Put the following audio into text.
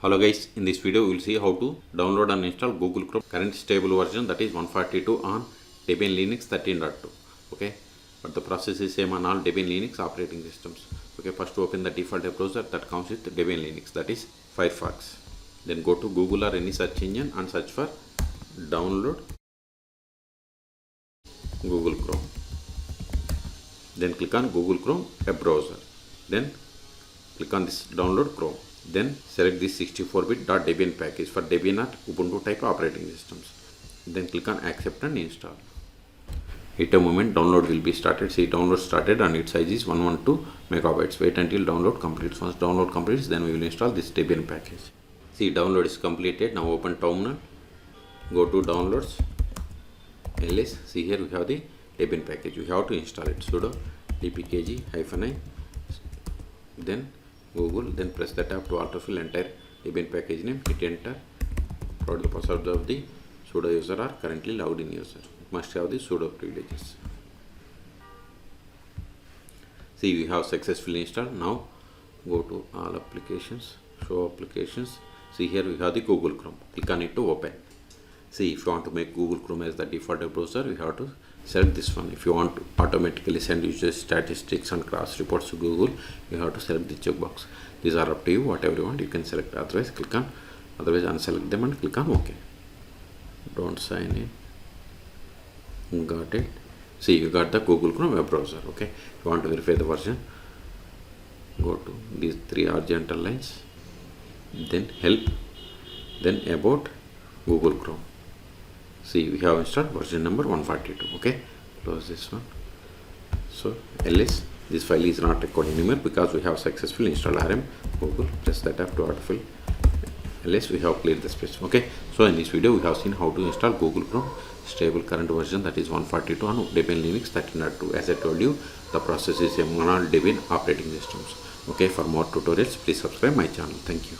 Hello guys, in this video we will see how to download and install Google Chrome current stable version, that is 142 on Debian Linux 13.2. Okay, but the process is same on all Debian Linux operating systems. Okay, first to open the default web browser that comes with Debian Linux, that is Firefox. Then go to Google or any search engine and search for download Google Chrome. Then click on Google Chrome web browser. Then click on this download Chrome. Then select this 64-bit .debian package for Debian or Ubuntu type operating systems. Then click on accept and install. At a moment download will be started. See, download started and its size is 112 megabytes. Wait until download completes. Once download completes, then we will install this Debian package. See, download is completed. Now open terminal. Go to downloads. ls. See, here we have the Debian package. We have to install it. Sudo dpkg-i, then Google, then press the tab to autofill entire Debian package name, hit enter. Provide the password of the sudo user or currently logged in user. Must have the sudo privileges. See, we have successfully installed. Now go to all applications, show applications. See, here we have the Google Chrome. Click on it to open. See, if you want to make Google Chrome as the default web browser, we have to select this one. If you want to automatically send user statistics and cross reports to Google, you have to select the checkbox. These are up to you. Whatever you want, you can select. Otherwise, click on. Otherwise, unselect them and click on OK. Don't sign in. Got it. See, you got the Google Chrome web browser. Okay. If you want to verify the version, go to these three horizontal lines. Then help. Then about Google Chrome. See, we have installed version number 142. Okay, close this one. So ls, this file is not recorded anymore because we have successfully installed rm Google. Press that tab to autofill. ls, we have cleared the space. Okay, so in this video we have seen how to install Google Chrome stable current version, that is 142 on Debian Linux 13.2. As I told you, the process is same on all Debian operating systems. Okay, for more tutorials please subscribe my channel. Thank you.